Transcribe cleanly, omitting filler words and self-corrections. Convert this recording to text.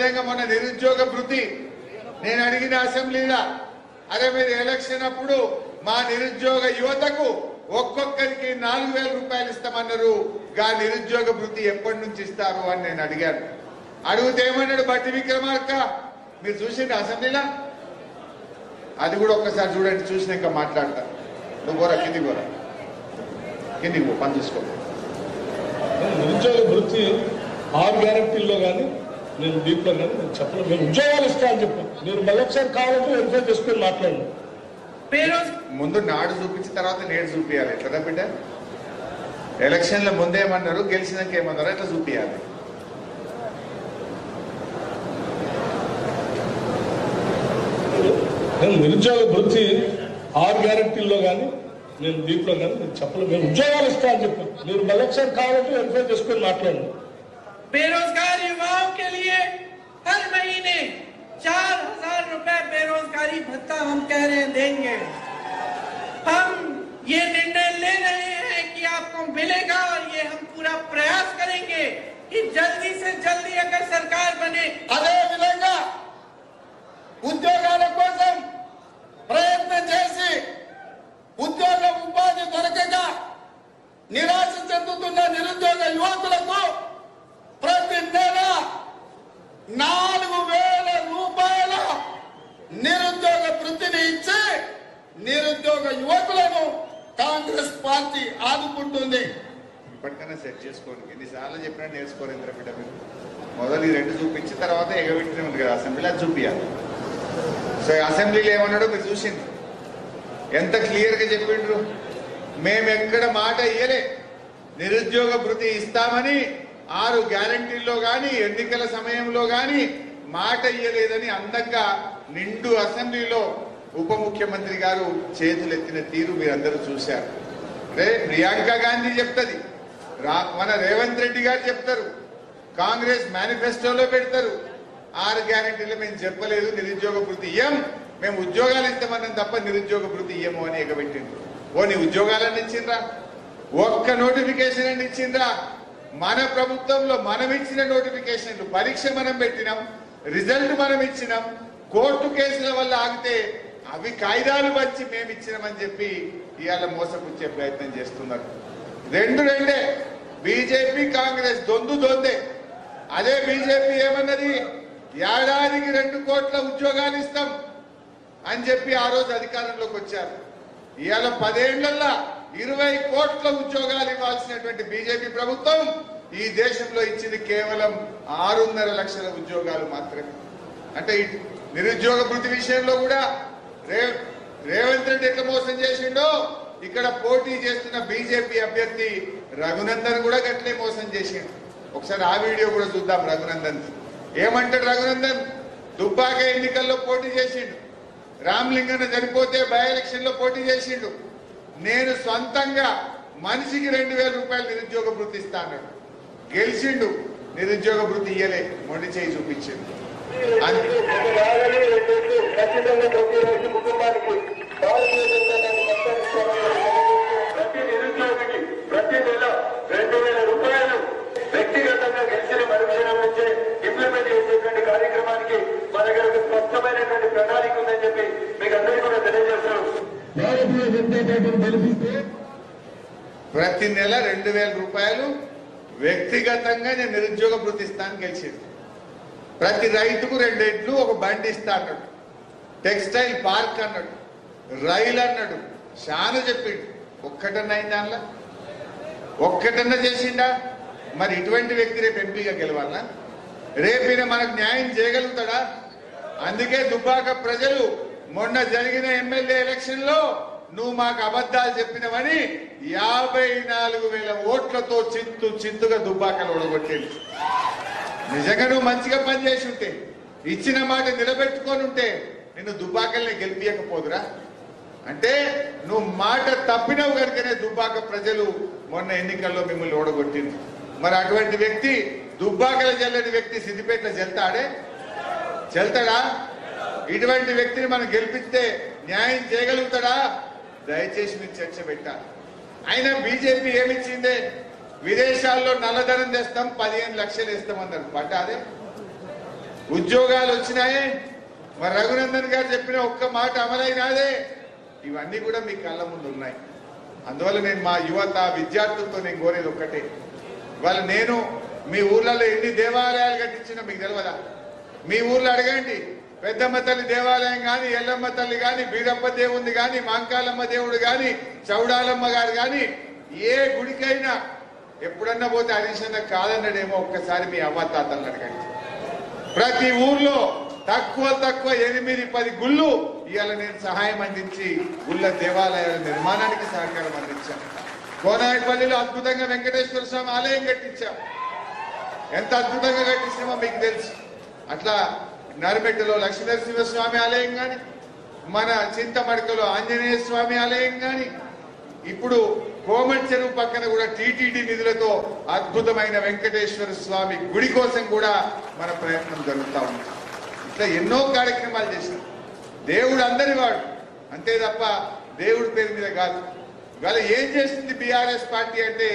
అదేవిధంగా మొన్న నిరుద్యోగ భృతి నేను అడిగిన అసెంబ్లీలో, అదే మీరు ఎలక్షన్ అప్పుడు మా నిరుద్యోగ యువతకు ఒక్కొక్కరికి 4,000 రూపాయలు ఇస్తామన్నారు. గా నిరుద్యోగ భృతి ఎప్పటి నుంచి ఇస్తారు అని నేను అడిగాను. అడిగితే ఏమన్నాడు బట్టి విక్రమార్క, మీరు చూసింది అసెంబ్లీలో, అది కూడా ఒక్కసారి చూడండి, చూసినాక మాట్లాడతా. నువ్వు పోరా, కిందికి పోరా, కిందికి పో, పని చూసుకో. నిరుద్యోగ భృతి 6 గ్యారెంటీల్లో కానీ నేను దీంట్లో కానీ నేను చెప్పలేదు. నేను ఉద్యోగాలు ఇస్తా అని చెప్పాను. మీరు మళ్ళొకసారి కావాలంటే వెరిఫై చేసుకొని మాట్లాడండి. ముందు నాడు చూపించిన తర్వాత నేడు చూపించాలి. ఎట్లా బిడ్డ? ఎలక్షన్ల ముందేమన్నారు, గెలిచినాక ఏమన్నారు, ఎట్లా చూపించాలి? నేను నిరుద్యోగ భృతి 6 గ్యారెంటీల్లో కానీ నేను దీంట్లో కానీ నేను చెప్పలేదు. నేను ఉద్యోగాలు ఇస్తా అని చెప్పాను. మీరు మళ్ళొకసారి కావాలంటే వెరిఫై చేసుకొని మాట్లాడండి. बेरोजगार युवाओं के लिए हर महीने 4,000 रुपए बेरोजगारी भत्ता हम कह रहे हैं देंगे। हम ये निर्णय ले रहे हैं कि आपको मिलेगा और ये हम पूरा प्रयास करेंगे कि जल्दी से जल्दी अगर सरकार बने అదే విధంగా ఉద్యోగాల కోసం ప్రయత్నం చేసి ఉద్యోగ ఉపాధి దొరకక నిరాశ చెందుతున్న నిరుద్యోగ యువకులకు ప్రతి నెల 4,000 రూపాయల నిరుద్యోగ వృత్తిని ఇచ్చి నిరుద్యోగ యువకులను కాంగ్రెస్ పార్టీ ఆదుకుంటుంది. ఇప్పటికైనా సెట్ చేసుకోండి. ఎన్నిసార్లు చెప్పినా నేర్చుకోరు ఇంద్ర బిడ్డ. మీరు మొదలు ఈ 2 చూపించిన తర్వాత ఎగబెట్టిన ఉంది కదా అసెంబ్లీలో, అది చూపించాలి. సో అసెంబ్లీలో ఏమన్నాడో మీరు చూసింది, ఎంత క్లియర్ గా చెప్పిండ్రు. మేము ఎక్కడ మాట ఇయ్యలే, నిరుద్యోగ భృతి ఇస్తామని 6 గ్యారంటీల్లో గాని ఎన్నికల సమయంలో గాని మాట ఇయ్యలేదని అందంగా నిండు అసెంబ్లీలో ఉప ముఖ్యమంత్రి గారు చేతులెత్తిన తీరు మీరందరూ చూశారు. ప్రియాంక గాంధీ చెప్తుంది, మన రేవంత్ రెడ్డి గారు చెప్తారు, కాంగ్రెస్ మేనిఫెస్టోలో పెడతారు, 6 గ్యారంటీలు మేము చెప్పలేదు నిరుద్యోగ భృతి ఇయ్యం, మేము ఉద్యోగాలు ఇస్తామన్నాం తప్ప నిరుద్యోగ భృతి ఇయ్యము అని ఎగబెట్టిండ్రు. ఓ నీ ఉద్యోగాలన్నీ ఇచ్చిండ్రా? ఒక్క నోటిఫికేషన్ అని ఇచ్చిండ్రా? మన ప్రభుత్వంలో మనం ఇచ్చిన నోటిఫికేషన్లు, పరీక్ష మనం పెట్టినాం, రిజల్ట్ మనం ఇచ్చినాం, కోర్టు కేసుల వల్ల ఆగితే అవి కాయిదాలు వచ్చి మేము ఇచ్చినామని చెప్పి ఇవాళ మోసపుచ్చే ప్రయత్నం చేస్తున్నారు. రెండే బీజేపీ కాంగ్రెస్ దొందే. అదే బీజేపీ ఏమన్నది, ఏడాదికి 2 కోట్ల ఉద్యోగాలు ఇస్తాం అని చెప్పి ఆ రోజు అధికారంలోకి వచ్చారు. ఇవాళ 10 ఏళ్లలో 20 కోట్ల ఉద్యోగాలు ఇవ్వాల్సినటువంటి బీజేపీ ప్రభుత్వం ఈ దేశంలో ఇచ్చింది కేవలం 6.5 లక్షల ఉద్యోగాలు మాత్రమే. అంటే నిరుద్యోగ భృతి విషయంలో కూడా రేవంత్ రెడ్డి ఎట్లా మోసం చేసిండో ఇక్కడ పోటీ చేస్తున్న బీజేపీ అభ్యర్థి రఘునందన్ కూడా గట్లే మోసం చేసిండు. ఒకసారి ఆ వీడియో కూడా చూద్దాం. రఘునందన్ ఏమంటాడు? రఘునందన్ దుబ్బాక ఎన్నికల్లో పోటీ చేసిండు, రామ్లింగన్న చనిపోతే బై ఎలక్షన్ లో పోటీ చేసిండు. నేను సొంతంగా మనిషికి 2,000 రూపాయలు నిరుద్యోగ భృతి ఇస్తా అన్నాడు. గెలిచిండు, నిరుద్యోగ భృతి ఇయ్యలే, మొండి చేయి చూపించిండు. ప్రతి నెల 2,000 రూపాయలు వ్యక్తిగతంగా గెలిచిన మరుక్షణం నుంచే ఇంప్లిమెంట్ చేసేటువంటి కార్యక్రమానికి మన దగ్గర ఒక స్పష్టమైనటువంటి ప్రణాళిక ఉందని చెప్పి మీకు అందరికీ కూడా తెలియజేస్తారు. ప్రతి నెల 2,000 రూపాయలు వ్యక్తిగతంగా నేను నిరుద్యోగ భృతి ఇస్తాను గెలిచింది. ప్రతి రైతుకు 2 ఎడ్లు, ఒక బండి ఇస్తా అన్నాడు, టెక్స్టైల్ పార్క్ అన్నాడు, రైలు అన్నాడు, చాలా చెప్పిండు. ఒక్కటన్నా అయింది దానిలో? ఒక్కటన్నా చేసిండా? మరి ఇటువంటి వ్యక్తి రేపు ఎంపీగా గెలవాలనా? రేపైనా మనకు న్యాయం చేయగలుగుతాడా? అందుకే దుబ్బాక ప్రజలు మొన్న జరిగిన ఎమ్మెల్యే ఎలక్షన్ లో నువ్వు మాకు అబద్ధాలు చెప్పినవని 54,000 ఓట్లతో చింతుగా దుబ్బాకలు ఓడగొట్టేది. నిజంగా నువ్వు మంచిగా పనిచేసి ఉంటే, ఇచ్చిన మాట నిలబెట్టుకొని ఉంటే నిన్ను దుబ్బాకల్ని గెలిపియకపోదురా? అంటే నువ్వు మాట తప్పినవు కనుకనే దుబ్బాక ప్రజలు మొన్న ఎన్నికల్లో మిమ్మల్ని ఓడగొట్టింది. మరి అటువంటి వ్యక్తి, దుబ్బాకల జల్లని వ్యక్తి సిద్దిపేటలో చెల్తాడా? ఇటువంటి వ్యక్తిని మనం గెలిపిస్తే న్యాయం చేయగలుగుతాడా? దయచేసి మీరు చర్చ పెట్టాలి. అయినా బీజేపీ ఏమిచ్చిందే, విదేశాల్లో నల్లధనం తెస్తాం, 15 లక్షలు ఇస్తామన్నారు. పడ్డాదే? ఉద్యోగాలు వచ్చినాయే, మరి రఘునందన్ గారు చెప్పిన ఒక్క మాట అమలైనాదే. ఇవన్నీ కూడా మీ కళ్ళ ముందు ఉన్నాయి. అందువల్ల నేను మా యువత విద్యార్థులతో నేను కోరేది ఒక్కటే, ఇవాళ నేను మీ ఊర్లలో ఎన్ని దేవాలయాలు కట్టించినా మీకు తెలియదా? మీ ఊర్లో అడగండి, పెద్దమ్మ తల్లి దేవాలయం కానీ, ఎల్లమ్మ తల్లి కానీ, బీరప్ప దేవుంది కానీ, మాంకాలమ్మ దేవుడు కానీ, చౌడాలమ్మ గారు కానీ, ఏ గుడికైనా ఎప్పుడన్నా పోతే హరీషన్న కాదన్నాడేమో ఒక్కసారి మీ అవ్వతాతలను అడగండి. ప్రతి ఊర్లో తక్కువ 8-10 గుళ్ళు ఇవాళ నేను సహాయం అందించి గుళ్ళ దేవాలయాల నిర్మాణానికి సహకారం అందించాం. కోనాయపల్లిలో అద్భుతంగా వెంకటేశ్వర స్వామి ఆలయం కట్టించాం. ఎంత అద్భుతంగా కట్టించామో మీకు తెలుసు. అట్లా నర్మెట్టలో లక్ష్మీనరసింహస్వామి ఆలయం కానీ, మన చింతమడకలో ఆంజనేయ స్వామి ఆలయం కానీ, ఇప్పుడు కోమటి చెరువు పక్కన కూడా టీటీడీ నిధులతో అద్భుతమైన వెంకటేశ్వర స్వామి గుడి కోసం కూడా మన ప్రయత్నం జరుగుతూ ఉంది. ఇట్లా ఎన్నో కార్యక్రమాలు చేసినాం. దేవుడు అందరి వాడు అంతే తప్ప దేవుడి పేరు మీద కాదు. ఇవాళ ఏం చేసింది బీఆర్ఎస్ పార్టీ అంటే